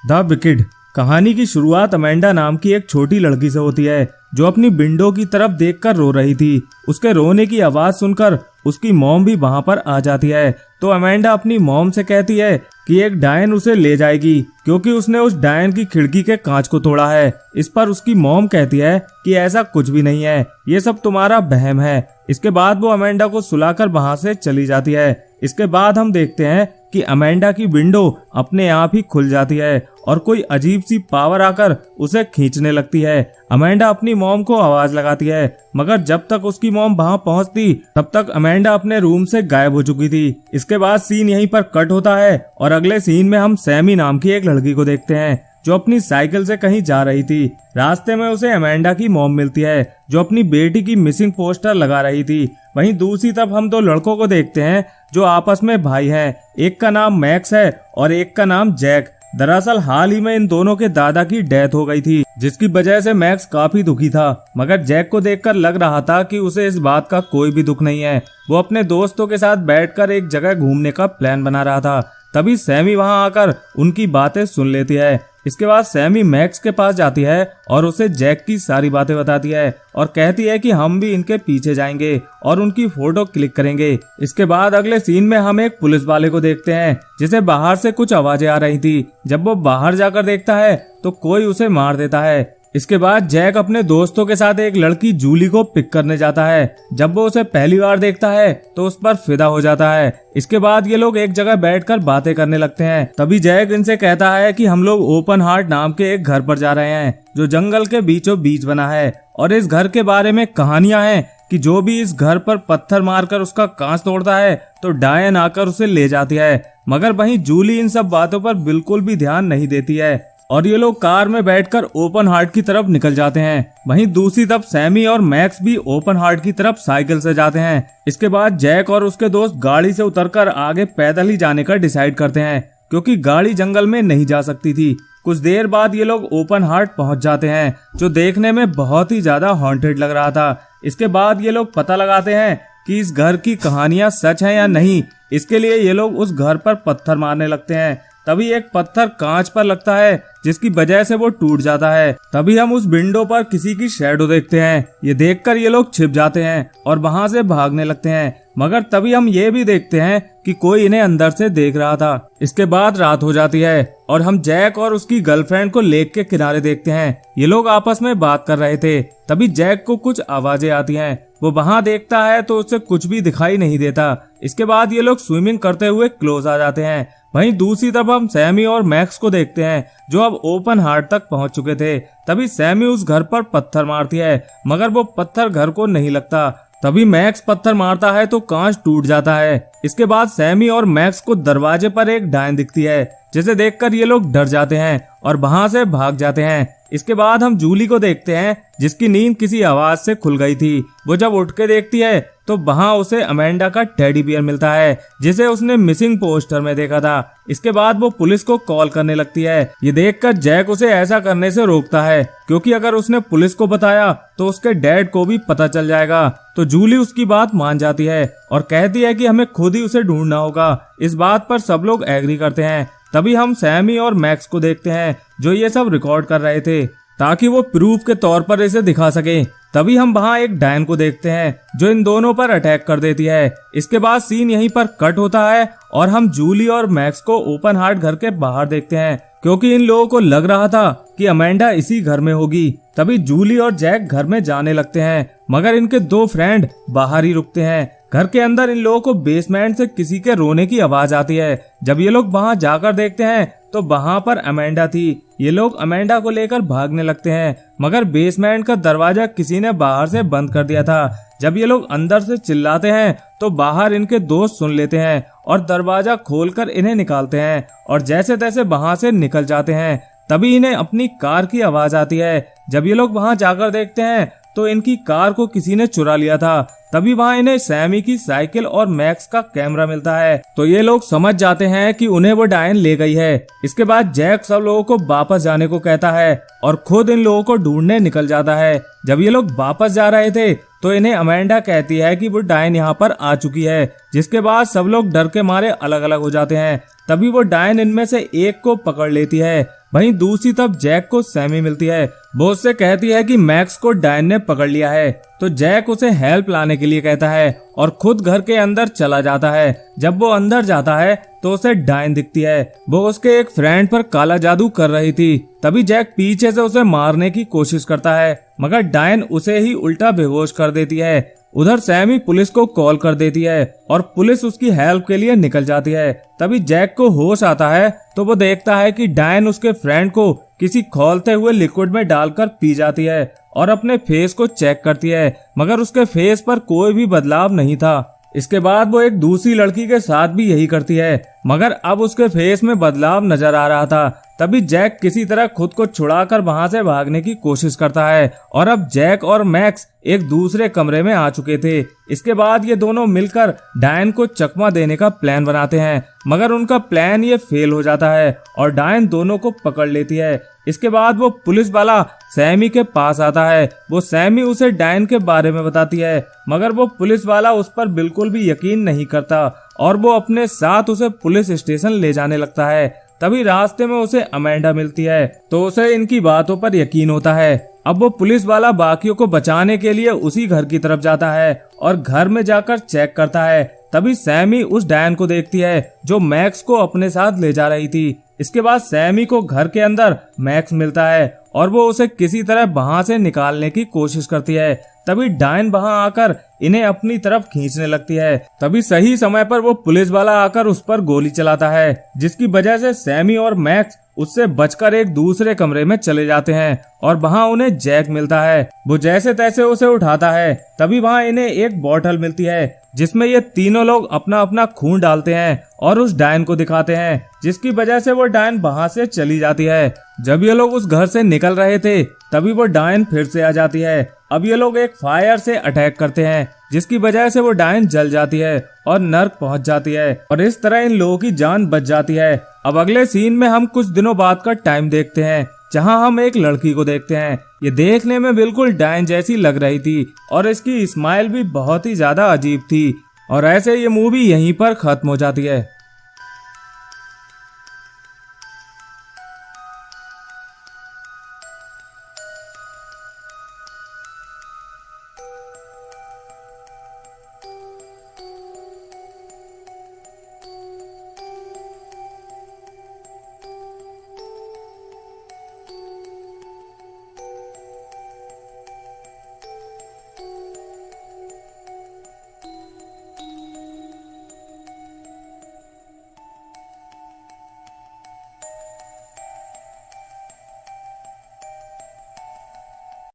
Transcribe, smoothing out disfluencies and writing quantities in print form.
The wicked. कहानी की शुरुआत अमेंडा नाम की एक छोटी लड़की से होती है जो अपनी विंडो की तरफ देखकर रो रही थी। उसके रोने की आवाज सुनकर उसकी मॉम भी वहां पर आ जाती है। तो अमेंडा अपनी मॉम से कहती है कि एक डायन उसे ले जाएगी क्योंकि उसने उस डायन की खिड़की के कांच को तोड़ा है। इस पर उसकी मॉम कहती है कि ऐसा कुछ भी नहीं है, ये सब तुम्हारा वहम है। इसके बाद वो अमेंडा को सुलाकर वहां से चली जाती है। इसके बाद हम देखते हैं कि अमेंडा की विंडो अपने आप ही खुल जाती है और कोई अजीब सी पावर आकर उसे खींचने लगती है। अमेंडा अपनी मॉम को आवाज लगाती है, मगर जब तक उसकी मॉम वहां पहुंचती तब तक अमेंडा अपने रूम से गायब हो चुकी थी। इसके बाद सीन यहीं पर कट होता है और अगले सीन में हम सैमी नाम की एक लड़की को देखते हैं जो अपनी साइकिल से कहीं जा रही थी। रास्ते में उसे अमेंडा की मॉम मिलती है जो अपनी बेटी की मिसिंग पोस्टर लगा रही थी। वहीं दूसरी तरफ हम दो लड़कों को देखते हैं जो आपस में भाई हैं। एक का नाम मैक्स है और एक का नाम जैक। दरअसल हाल ही में इन दोनों के दादा की डेथ हो गई थी, जिसकी वजह से मैक्स काफी दुखी था, मगर जैक को देखकर लग रहा था कि उसे इस बात का कोई भी दुख नहीं है। वो अपने दोस्तों के साथ बैठकर एक जगह घूमने का प्लान बना रहा था। तभी सैमी वहां आकर उनकी बातें सुन लेती है। इसके बाद सैमी मैक्स के पास जाती है और उसे जैक की सारी बातें बताती है और कहती है कि हम भी इनके पीछे जाएंगे और उनकी फोटो क्लिक करेंगे। इसके बाद अगले सीन में हम एक पुलिस वाले को देखते हैं जिसे बाहर से कुछ आवाजें आ रही थी। जब वो बाहर जाकर देखता है तो कोई उसे मार देता है। इसके बाद जैक अपने दोस्तों के साथ एक लड़की जूली को पिक करने जाता है। जब वो उसे पहली बार देखता है तो उस पर फिदा हो जाता है। इसके बाद ये लोग एक जगह बैठकर बातें करने लगते हैं। तभी जैक इनसे कहता है कि हम लोग ओपन हार्ट नाम के एक घर पर जा रहे हैं जो जंगल के बीचों बीच बना है और इस घर के बारे में कहानियां हैं कि जो भी इस घर पर पत्थर मारकर उसका कांच तोड़ता है तो डायन आकर उसे ले जाती है। मगर वहीं जूली इन सब बातों पर बिल्कुल भी ध्यान नहीं देती है और ये लोग कार में बैठकर ओपन हार्ट की तरफ निकल जाते हैं। वहीं दूसरी तरफ सैमी और मैक्स भी ओपन हार्ट की तरफ साइकिल से जाते हैं। इसके बाद जैक और उसके दोस्त गाड़ी से उतरकर आगे पैदल ही जाने का डिसाइड करते हैं क्योंकि गाड़ी जंगल में नहीं जा सकती थी। कुछ देर बाद ये लोग ओपन हार्ट पहुंच जाते हैं जो देखने में बहुत ही ज्यादा हॉन्टेड लग रहा था। इसके बाद ये लोग पता लगाते हैं कि इस घर की कहानियां सच है या नहीं। इसके लिए ये लोग उस घर पर पत्थर मारने लगते हैं। तभी एक पत्थर कांच पर लगता है जिसकी वजह से वो टूट जाता है। तभी हम उस विंडो पर किसी की शैडो देखते हैं। ये देखकर ये लोग छिप जाते हैं और वहां से भागने लगते हैं, मगर तभी हम ये भी देखते हैं कि कोई इन्हें अंदर से देख रहा था। इसके बाद रात हो जाती है और हम जैक और उसकी गर्लफ्रेंड को लेक के किनारे देखते हैं। ये लोग आपस में बात कर रहे थे। तभी जैक को कुछ आवाजें आती हैं। वो वहां देखता है तो उसे कुछ भी दिखाई नहीं देता। इसके बाद ये लोग स्विमिंग करते हुए क्लोज आ जाते हैं। वहीं दूसरी तरफ हम सैमी और मैक्स को देखते हैं जो अब ओपन हार्ट तक पहुंच चुके थे। तभी सैमी उस घर पर पत्थर मारती है, मगर वो पत्थर घर को नहीं लगता। तभी मैक्स पत्थर मारता है तो कांच टूट जाता है। इसके बाद सैमी और मैक्स को दरवाजे पर एक डायन दिखती है जिसे देखकर ये लोग डर जाते हैं और वहां से भाग जाते हैं। इसके बाद हम जूली को देखते हैं जिसकी नींद किसी आवाज से खुल गई थी। वो जब उठ के देखती है तो वहां उसे अमेंडा का टेडी बियर मिलता है जिसे उसने मिसिंग पोस्टर में देखा था। इसके बाद वो पुलिस को कॉल करने लगती है। ये देखकर जैक उसे ऐसा करने से रोकता है क्योंकि अगर उसने पुलिस को बताया तो उसके डैड को भी पता चल जाएगा। तो जूली उसकी बात मान जाती है और कहती है कि हमें खुद ही उसे ढूंढना होगा। इस बात पर सब लोग एग्री करते हैं। तभी हम सैमी और मैक्स को देखते हैं जो ये सब रिकॉर्ड कर रहे थे ताकि वो प्रूफ के तौर पर इसे दिखा सके। तभी हम वहाँ एक डायन को देखते हैं जो इन दोनों पर अटैक कर देती है। इसके बाद सीन यहीं पर कट होता है और हम जूली और मैक्स को ओपन हार्ट घर के बाहर देखते हैं क्योंकि इन लोगों को लग रहा था कि अमेंडा इसी घर में होगी। तभी जूली और जैक घर में जाने लगते हैं, मगर इनके दो फ्रेंड बाहर ही रुकते हैं। घर के अंदर इन लोगों को बेसमेंट से किसी के रोने की आवाज आती है। जब ये लोग वहां जाकर देखते हैं तो वहां पर अमेंडा थी। ये लोग अमेंडा को लेकर भागने लगते हैं, मगर बेसमेंट का दरवाजा किसी ने बाहर से बंद कर दिया था। जब ये लोग अंदर से चिल्लाते हैं तो बाहर इनके दोस्त सुन लेते हैं और दरवाजा खोलकर इन्हें निकालते हैं और जैसे तैसे वहां से निकल जाते हैं। तभी इन्हें अपनी कार की आवाज आती है। जब ये लोग वहां जाकर देखते हैं तो इनकी कार को किसी ने चुरा लिया था। तभी वहाँ इन्हें सैमी की साइकिल और मैक्स का कैमरा मिलता है तो ये लोग समझ जाते हैं कि उन्हें वो डायन ले गई है। इसके बाद जैक सब लोगों को वापस जाने को कहता है और खुद इन लोगों को ढूंढने निकल जाता है। जब ये लोग वापस जा रहे थे तो इन्हें अमेंडा कहती है कि वो डायन यहाँ पर आ चुकी है, जिसके बाद सब लोग डर के मारे अलग अलग हो जाते हैं। तभी वो डायन इनमें से एक को पकड़ लेती है। वहीं दूसरी तरफ जैक को सैमी मिलती है। वो उससे कहती है कि मैक्स को डायन ने पकड़ लिया है। तो जैक उसे हेल्प लाने के लिए कहता है और खुद घर के अंदर चला जाता है। जब वो अंदर जाता है तो उसे डायन दिखती है। वो उसके एक फ्रेंड पर काला जादू कर रही थी। तभी जैक पीछे से उसे मारने की कोशिश करता है, मगर डायन उसे ही उल्टा बेहोश कर देती है। उधर सैमी पुलिस को कॉल कर देती है और पुलिस उसकी हेल्प के लिए निकल जाती है। तभी जैक को होश आता है तो वो देखता है कि डायन उसके फ्रेंड को किसी खौलते हुए लिक्विड में डालकर पी जाती है और अपने फेस को चेक करती है, मगर उसके फेस पर कोई भी बदलाव नहीं था। इसके बाद वो एक दूसरी लड़की के साथ भी यही करती है, मगर अब उसके फेस में बदलाव नजर आ रहा था। तभी जैक किसी तरह खुद को छुड़ाकर वहां से भागने की कोशिश करता है और अब जैक और मैक्स एक दूसरे कमरे में आ चुके थे। इसके बाद ये दोनों मिलकर डायन को चकमा देने का प्लान बनाते हैं, मगर उनका प्लान ये फेल हो जाता है और डायन दोनों को पकड़ लेती है। इसके बाद वो पुलिस वाला सैमी के पास आता है। वो सैमी उसे डायन के बारे में बताती है, मगर वो पुलिस वाला उस पर बिल्कुल भी यकीन नहीं करता और वो अपने साथ उसे पुलिस स्टेशन ले जाने लगता है। तभी रास्ते में उसे अमेंडा मिलती है तो उसे इनकी बातों पर यकीन होता है। अब वो पुलिस वाला बाकियों को बचाने के लिए उसी घर की तरफ जाता है और घर में जाकर चेक करता है। तभी सैमी उस डायन को देखती है जो मैक्स को अपने साथ ले जा रही थी। इसके बाद सैमी को घर के अंदर मैक्स मिलता है और वो उसे किसी तरह वहां से निकालने की कोशिश करती है। तभी डायन वहां आकर इन्हें अपनी तरफ खींचने लगती है। तभी सही समय पर वो पुलिस वाला आकर उस पर गोली चलाता है, जिसकी वजह से सैमी और मैक्स उससे बचकर एक दूसरे कमरे में चले जाते हैं और वहां उन्हें जैक मिलता है। वो जैसे तैसे उसे उठाता है। तभी वहां इन्हें एक बॉटल मिलती है जिसमें ये तीनों लोग अपना अपना खून डालते हैं और उस डायन को दिखाते हैं, जिसकी वजह से वो डायन वहां से चली जाती है। जब ये लोग उस घर से निकल रहे थे तभी वो डायन फिर से आ जाती है। अब ये लोग एक फायर से अटैक करते हैं, जिसकी वजह से वो डायन जल जाती है और नर्क पहुंच जाती है और इस तरह इन लोगों की जान बच जाती है। अब अगले सीन में हम कुछ दिनों बाद का टाइम देखते हैं, जहां हम एक लड़की को देखते हैं। ये देखने में बिल्कुल डायन जैसी लग रही थी और इसकी स्माइल भी बहुत ही ज्यादा अजीब थी। और ऐसे ये मूवी यहीं पर खत्म हो जाती है।